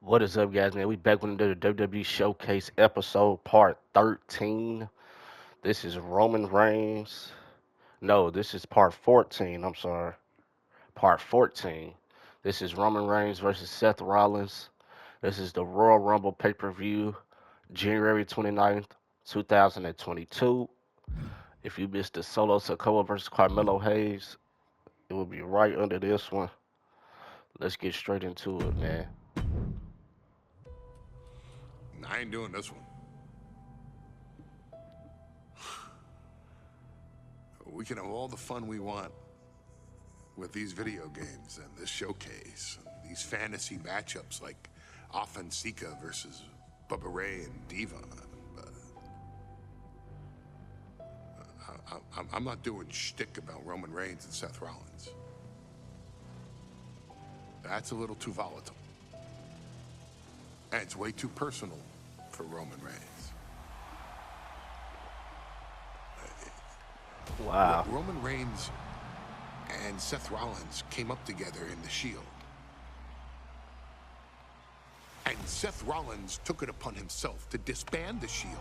What is up, guys, man? We back with another WWE Showcase episode, part 13. This is Roman Reigns. No, this is part 14. I'm sorry. Part 14. This is Roman Reigns versus Seth Rollins. This is the Royal Rumble pay-per-view, January 29th, 2022. If you missed the Solo Sikoa versus Carmelo Hayes, it will be right under this one. Let's get straight into it, man. I ain't doing this one. We can have all the fun we want with these video games and this showcase, and these fantasy matchups like Offensica versus Bubba Ray and Diva. But I'm not doing shtick about Roman Reigns and Seth Rollins. That's a little too volatile. And it's way too personal for Roman Reigns. Wow. Roman Reigns and Seth Rollins came up together in the Shield. And Seth Rollins took it upon himself to disband the Shield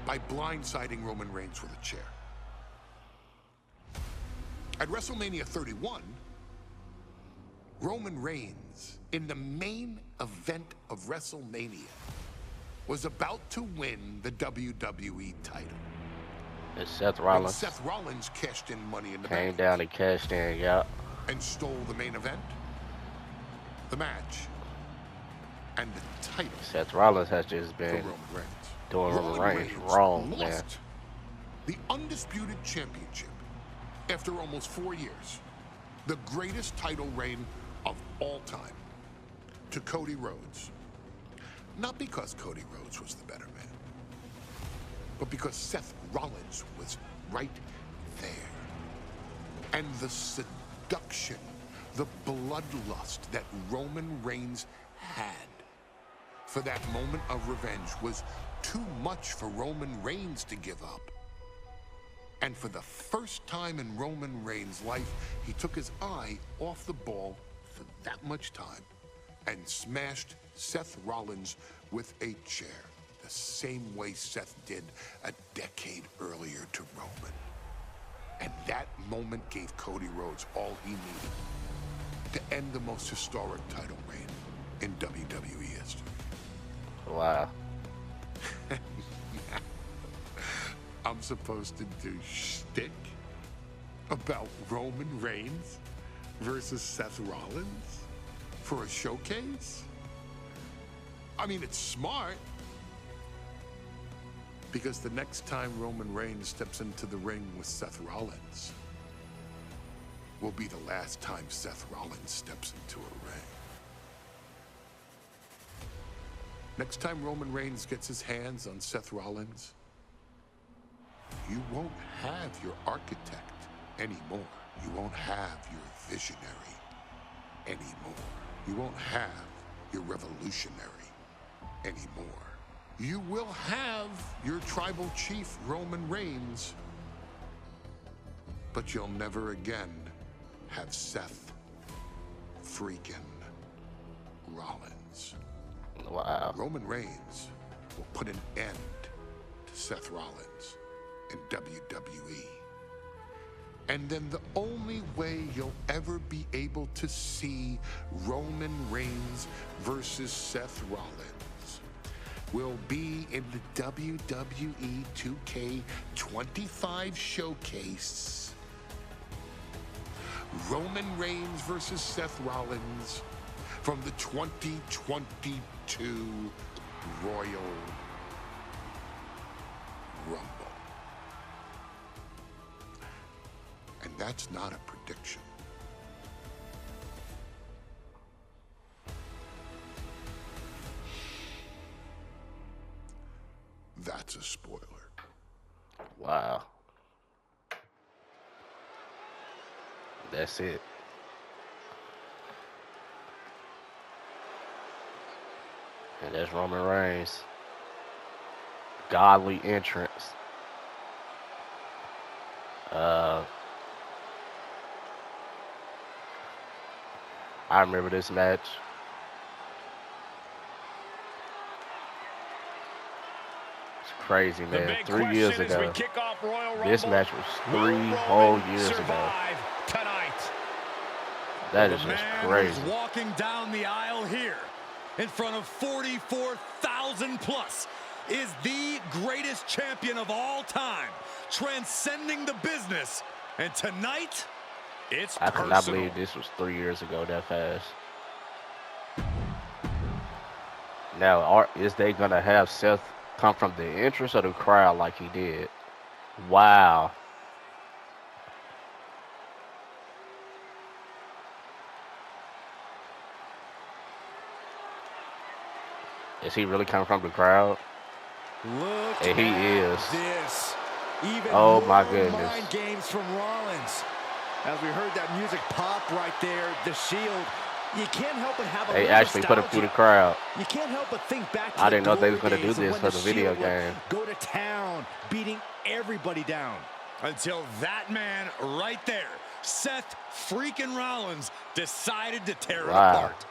by blindsiding Roman Reigns with a chair. At WrestleMania 31, Roman Reigns, in the main event of WrestleMania, was about to win the WWE title. It's Seth When Rollins. Seth Rollins cashed in Money in the Came Bank down and cashed in, yeah. and stole the main event, the match, and the title Seth Rollins has just for been Roman Reigns. doing Roman Roman Reigns Reigns wrong, man. lost the undisputed championship after almost 4 years, the greatest title reign of all time, to Cody Rhodes. Not because Cody Rhodes was the better man, but because Seth Rollins was right there. And the seduction, the bloodlust that Roman Reigns had for that moment of revenge was too much for Roman Reigns to give up. And for the first time in Roman Reigns' life, he took his eye off the ball for that much time and smashed Seth Rollins with a chair, the same way Seth did a decade earlier to Roman. And that moment gave Cody Rhodes all he needed to end the most historic title reign in WWE history. Wow. I'm supposed to do shtick about Roman Reigns versus Seth Rollins for a showcase? I mean, it's smart, because the next time Roman Reigns steps into the ring with Seth Rollins will be the last time Seth Rollins steps into a ring. Next time Roman Reigns gets his hands on Seth Rollins, you won't have your architect anymore. You won't have your visionary anymore. You won't have your revolutionary anymore. You will have your tribal chief, Roman Reigns, but you'll never again have Seth freaking Rollins. Wow. Roman Reigns will put an end to Seth Rollins in WWE. And then the only way you'll ever be able to see Roman Reigns versus Seth Rollins will be in the WWE 2K25 showcase. Roman Reigns versus Seth Rollins from the 2022 Royal Rumble. And that's not a prediction. That's a spoiler. Wow. That's it. And that's Roman Reigns. Godly entrance. I remember this match. Crazy, The man. big 3 years question as we ago. kick off Royal Rumble, This match was will 3 Roman whole years ago. survive tonight? That The is just man crazy. who's walking down the aisle here in front of 44,000 plus is the greatest champion of all time, transcending the business. And tonight, it's I personal. cannot believe this was 3 years ago that fast. Now, is they going to have Seth come from the interest of the crowd like he did? Wow. Is he really coming from the crowd? Look And he at is. this. Even Oh, more my goodness. mind games from Rollins. As we heard that music pop right there, the Shield. You can't help but have a They little actually put him through the nostalgia. crowd. You can't help but think back to I the didn't know they was glory gonna do days of this when for the video Shield would game. go to town, beating everybody down. Until that man right there, Seth freaking Rollins, decided to tear it Wow. apart.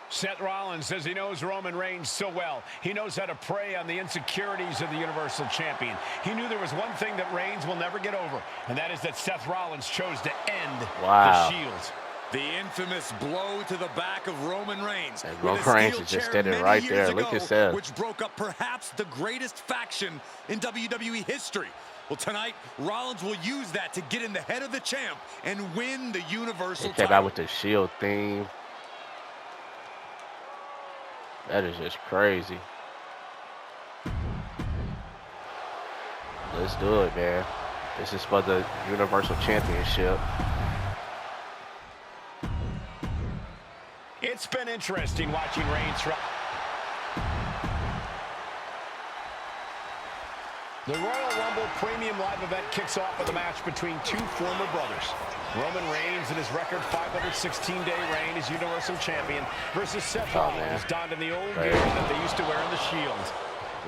Seth Rollins says he knows Roman Reigns so well. He knows how to prey on the insecurities of the Universal Champion. He knew there was one thing that Reigns will never get over, and that is that Seth Rollins chose to end Wow. the Shield. The infamous blow to the back of Roman Reigns. And with Roman a Reigns steel is just chair standing many right years there. Look ago, at Seth. which broke up perhaps the greatest faction in WWE history. Well, tonight, Rollins will use that to get in the head of the champ and win the Universal He came title. out with the Shield theme. That is just crazy. Let's do it, man. This is for the Universal Championship. It's been interesting watching Reigns. The Royal Rumble Premium Live event kicks off with a match between two former brothers. Roman Reigns in his record 516-day reign as Universal Champion versus Seth Rollins, donned in the old gear that they used to wear in the Shield.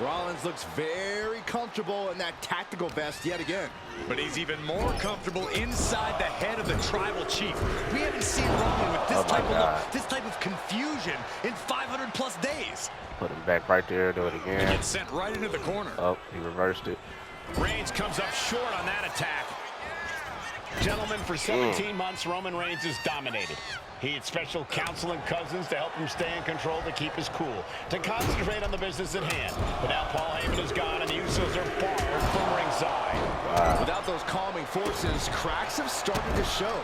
Rollins looks very comfortable in that tactical vest yet again. But he's even more comfortable inside the head of the tribal chief. We haven't seen Roman with this type of confusion in 500+ days. Put him back right there, do it He again. gets sent right into the corner. Oh, he reversed it. Reigns comes up short on that attack. Gentlemen, for 17 months, Roman Reigns has dominated. He had special counsel and cousins to help him stay in control, to keep his cool, to concentrate on the business at hand. But now Paul Heyman is gone, and the Usos are barred from ringside. Wow. Without those calming forces, cracks have started to show.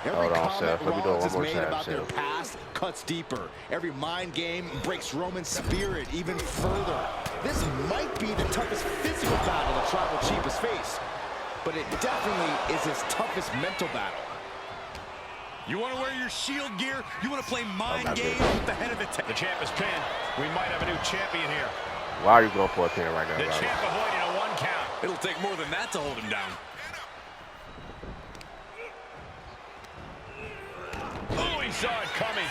Every Hold on, comment Seth. Let me do it Rollins one has more made time, about their Seth. past cuts deeper. Every mind game breaks Roman's spirit even further. This might be the toughest physical battle the tribal chief has faced, but it definitely is his toughest mental battle. You want to wear your Shield gear? You want to play mind games with the head of the The champ is pinned. We might have a new champion here. Why are you going for a pin right now, The Robert? champ avoiding a 1 count. It'll take more than that to hold him down. Oh, he saw it coming.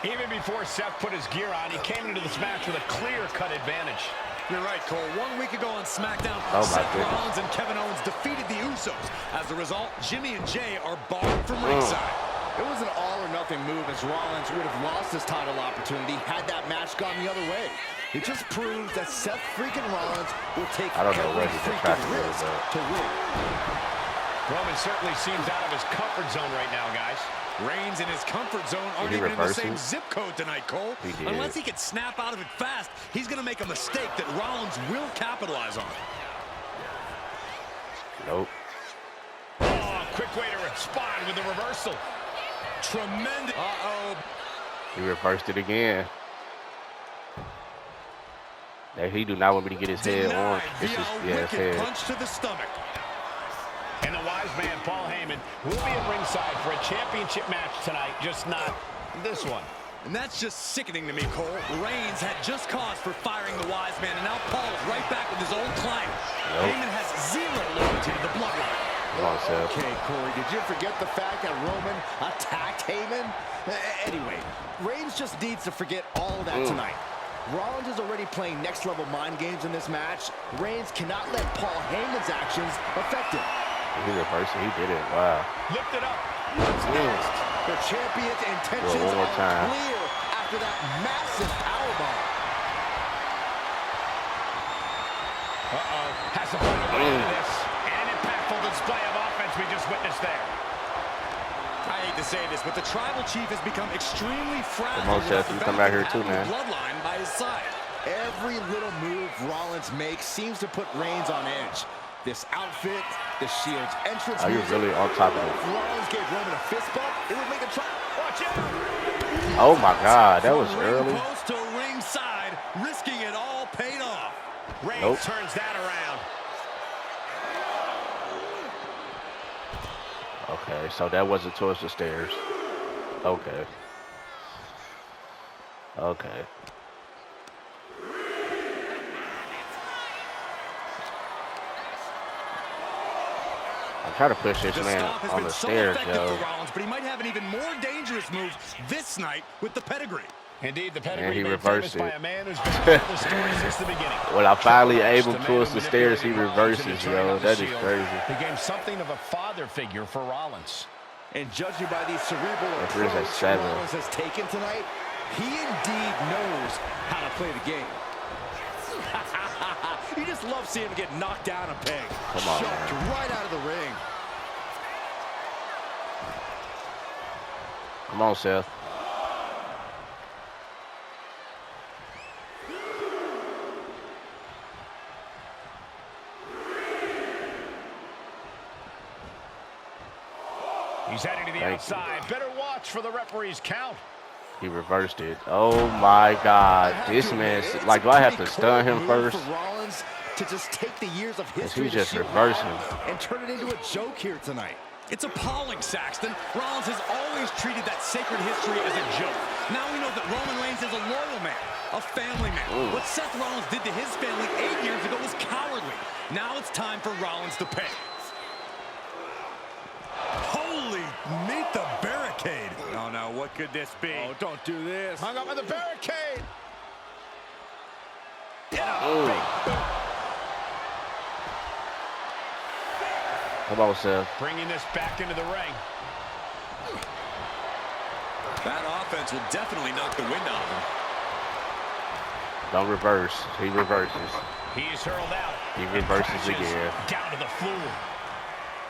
Even before Seth put his gear on, he came into this match with a clear-cut advantage. You're right, Cole. 1 week ago on SmackDown, Oh, my Seth goodness. Rollins and Kevin Owens defeated the Usos. As a result, Jimmy and Jay are barred from ringside. It was an all-or-nothing move, as Rollins would have lost his title opportunity had that match gone the other way. It just proves that Seth freaking Rollins will take I don't know every what he's freaking trying to do, risk but- to win. Roman certainly seems out of his comfort zone right now, guys. Reigns in his comfort zone aren't Did he even in the reverse same it? zip code tonight, Cole. He did. Unless he can snap out of it fast, he's going to make a mistake that Rollins will capitalize on. Nope. Oh, quick way to respond with the reversal. Tremendous. Uh-oh. He reversed it again. Now, he do not want me to get his head on. Denied It's via just, a yeah, his wicked head. punch to the stomach. And the wise man, Paul Heyman, will be at ringside for a championship match tonight, just not this one. And that's just sickening to me, Cole. Reigns had just cause for firing the wise man, and now Paul is right back with his old client. Nope. Heyman has zero loyalty to the bloodline. Come on, Seth. Okay, Corey, did you forget the fact that Roman attacked Heyman? Anyway, Reigns just needs to forget all of that tonight. Rollins is already playing next-level mind games in this match. Reigns cannot let Paul Heyman's actions affect him. He reversed it. He did it. Wow. Lift it up. What's next? The champion's intentions one more are time. clear after after that massive powerbomb. Has to find a way out of this. And an impactful display of offense we just witnessed there. I hate to say this, but the Tribal Chief has become extremely fragile. Come on, Seth, you come out here too, man. Bloodline by his side. Every little move Rollins makes seems to put Reigns on edge. This outfit, the Shield's entrance. Are you really on top of it? If Rollins gave Roman a fist bump, it would make a try. Watch out! Oh my God, that was From early. ring post to ringside, risking it all paid off. Reigns Nope. turns that around. Okay, so that wasn't towards the stairs. Okay. Okay. I'm trying to push this man stop has on been the so stairs, effective yo. for Rollins, but he might have an even more dangerous move this night with the pedigree. Indeed, the And pedigree he made reversed famous by it. a man who's been part of the story since the beginning. When I finally Triple H, able the to man push who the stairs, he manipulated Rollins reverses, into turning yo. on the That is Shield. crazy. Became something of a father figure for Rollins. And judging by the cerebral If there's a approach 7. Rollins has taken tonight, he indeed knows how to play the game. You just love seeing him get knocked down a peg. Come on, Shoved man. right out of the ring. Come on, Seth. He's heading to the Thank you. outside. Better watch for the referee's count. He reversed it. Oh my God. This man, like, do I have to stun him first? For Rollins to just take the years of history he's just the Shield reversing. had and turn it into a joke here tonight. It's appalling, Saxton. Rollins has always treated that sacred history as a joke. Now we know that Roman Reigns is a loyal man, a family man. Ooh. What Seth Rollins did to his family 8 years ago was cowardly. Now it's time for Rollins to pay. Holy, meet the barricade. Oh, no, what could this be? Oh, don't do this. Hung up on the barricade. Ooh. Come on, Seth. Bringing this back into the ring. That offense will definitely knock the wind out of him. Don't reverse. He reverses. He's hurled out. He reverses Crashes again. down to the floor.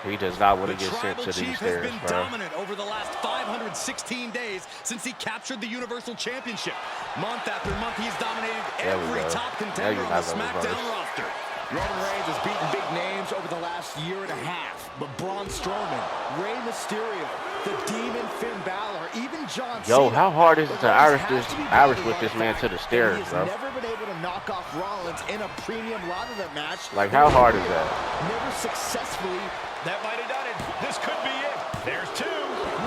He does not want to The get sent Tribal to these Chief stairs, has been bro. dominant over the last 516 days since he captured the Universal Championship. Month after month, he's dominated There we every go. top Now contender you're on the not gonna SmackDown reverse. roster. Roman Reigns has beaten big names over the last year and a half, but Braun Strowman, Rey Mysterio, the Demon Finn Balor, even John Yo, Cena. how hard is it to Irish Rollins this has to be Irish bothered with by this the man fact to the that stairs, he has bro? never been able to knock off Rollins in a premium ladder match. Like, how hard is that? Never successfully. That might have done it. This could be it. There's two.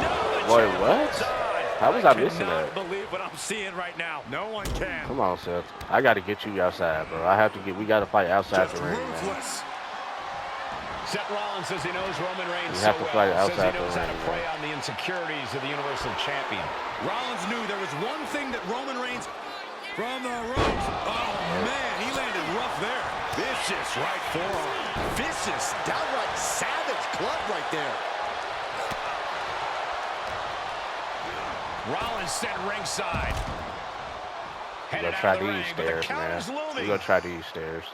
No, the Wait, champ what? outside. How was I missing Cannot that? believe what I'm seeing right now. No one can. Come on, Seth. I got to get you outside, bro. We got to fight outside Just the ring, man. ruthless. Seth Rollins says he knows Roman Reigns You so have to well. fight Says outside he the knows how to ring, prey man. on the insecurities of the Universal Champion. Rollins knew there was one thing that Roman Reigns from the ropes. Oh, man, he landed rough there. Vicious right forearm. Vicious, downright savage club right there. Rollins sent ringside. We're Headed going to try out of the these ring, but the stairs, man. counter's We're looming. going to try these stairs.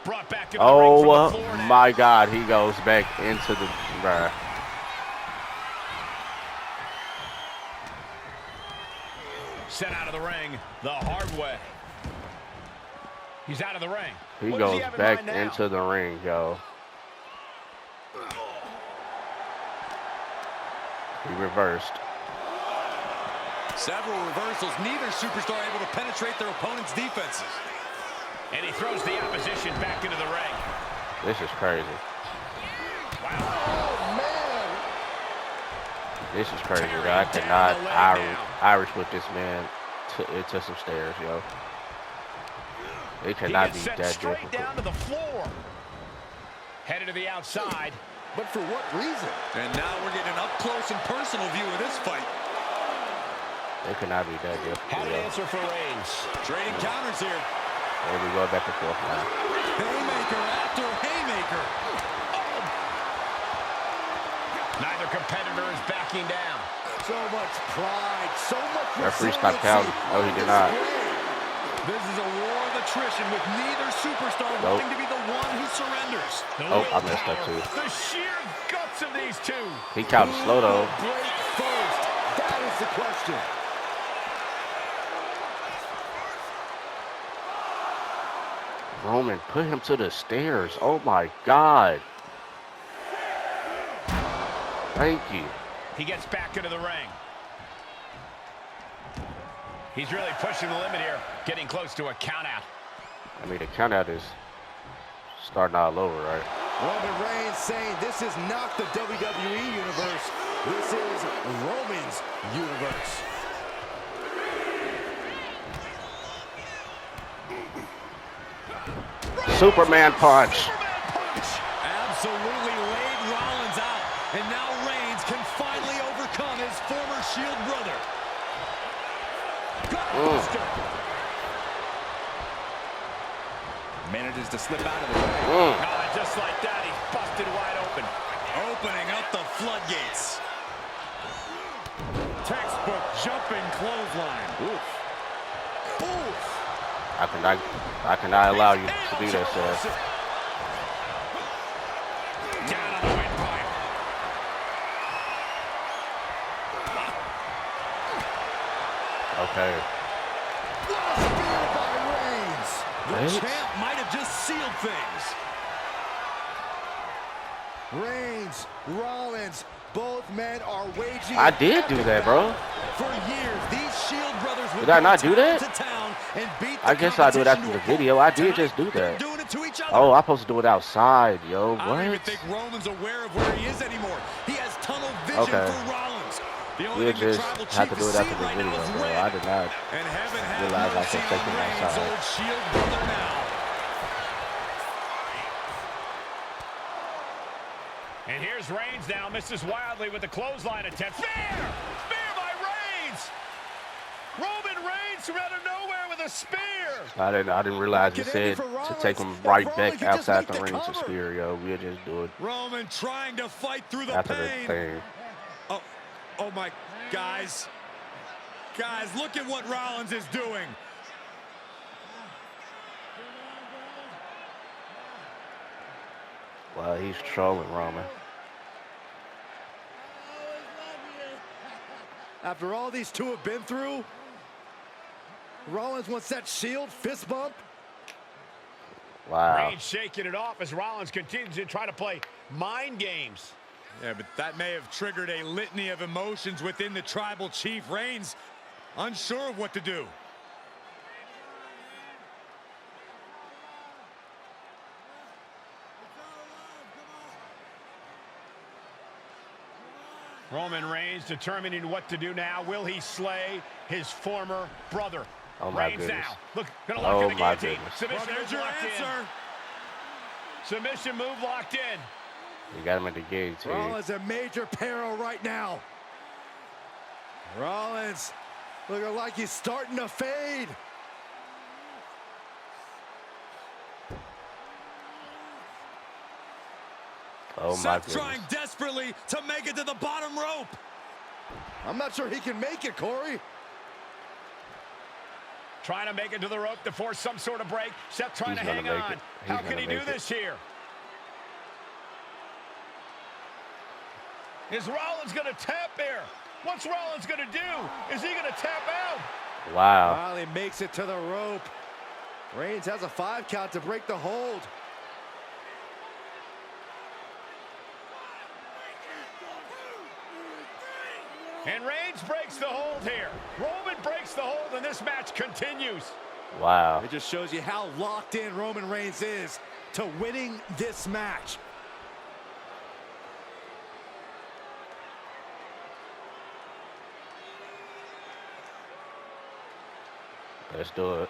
Brought back to the ring from the Oh, floor now. my God. He goes back into the... Bruh. Sent out of the ring the hard way. He's out of the ring. He What does goes have in back mind now? into the ring, yo. He reversed. Several reversals. Neither superstar able to penetrate their opponent's defenses. And he throws the opposition back into the ring. This is crazy. Wow. Oh, man. This is crazy. Tearing Yo. I down cannot the leg now. Irish with this man into some stairs, yo. It He cannot gets be sent that straight difficult. down to the floor. Headed to the outside. But for what reason? And now we're getting an up-close and personal view of this fight. It cannot be that Had difficult, an yo. answer for Reigns. Trading counters here. And we go back and forth now. Haymaker after haymaker. Neither competitor is backing down. So much pride, so much Referee stopped resiliency counting. No, he on did not. display. This is a war of attrition with neither superstar Nope. wanting to be the one who surrenders. The Oh, I messed up willpower, too. The sheer guts of these two. He counted slow Who though. will break first? That is the question. Roman, put him to the stairs. Oh my God. Thank you. He gets back into the ring. He's really pushing the limit here, getting close to a count out. I mean, the count out is starting all over, right? Roman Reigns saying this is not the WWE universe. This is Roman's universe. Superman punch. Absolutely laid Rollins out. And now Reigns can finally overcome his former Shield brother. Gutbuster. Manages to slip out of the way. Oh, just like that, he's busted wide open. Opening up the floodgates. Textbook jumping clothesline. Oof. Oof. I cannot allow you to do that, sir. Down on the windpipe. Okay. What a spear by Reigns. The Right? champ might have just sealed things. Reigns, Rollins, both men are waging. I did do that, bro. For years, these Shield brothers would Did I go not do that? town to town and beat the I guess I'll do it after competition the to a video. pulp. I did Tonight, just do they're that. doing it to each other. Oh, I'm supposed to do it outside, yo. I don't even What? think Roman's aware of where he is anymore. He has tunnel vision Okay. for Rollins. The only We'll thing the just Tribal have to Chief do is it after seeing the right video, now is bro. red. I did not. And heaven have realize I mercy should take on him Reigns, outside. old Shield brother now. And here's Reigns now, misses wildly with the clothesline attempt. Spear! Spear by Reigns! Roman Reigns from out of nowhere with a spear! I didn't realize it Get said in for to Rollins, take him but right Rollins back can just outside make the the ring to cover. spear, yo. We'll just do it Roman trying to fight through the after the pain. thing. Oh my, guys. Guys, look at what Rollins is doing. Well, he's trolling Roman. After all these two have been through, Rollins wants that Shield fist bump. Wow. Reigns shaking it off as Rollins continues to try to play mind games. Yeah, but that may have triggered a litany of emotions within the Tribal Chief. Reigns unsure of what to do. Roman Reigns determining what to do now. Will he slay his former brother? Oh my Reigns goodness. now. Look, gonna lock Oh in the my guillotine. goodness. Submission Well, there's move your locked answer. in. Submission move locked in. You got him at the guillotine. Rollins in major peril right now. Rollins looking like he's starting to fade. Oh my Seth goodness. trying desperately to make it to the bottom rope. I'm not sure he can make it, Corey. Trying to make it to the rope to force some sort of break. Seth trying He's to gonna hang make on. it. How He's can he gonna do make it. this here? Is Rollins going to tap here? What's Rollins going to do? Is he going to tap out? Wow. Finally makes it to the rope. Reigns has a 5 count to break the hold. And Reigns breaks the hold here. Roman breaks the hold, and this match continues. Wow. It just shows you how locked in Roman Reigns is to winning this match. Let's do it.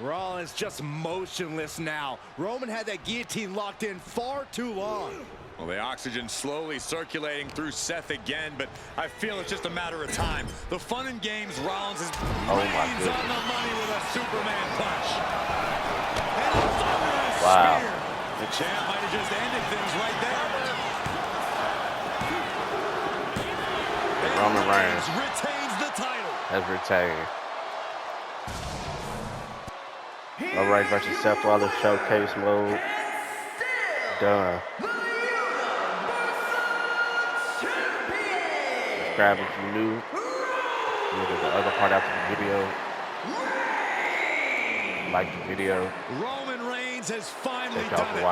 Rollins just motionless now. Roman had that guillotine locked in far too long. Well, the oxygen slowly circulating through Seth again, but I feel it's just a matter of time. The fun and games, Rollins is Oh, my Reigns goodness. on the money with a Superman punch. And a thunderous Wow. spear. The champ might have just ended things right there. Roman Reigns retains the title. has retained. Alright, versus Seth Rollins showcase mode. Done. Subscribe if you're new. Look at the other part after the video. Like the video. Roman Reigns has finally Thank y'all done for it. watching.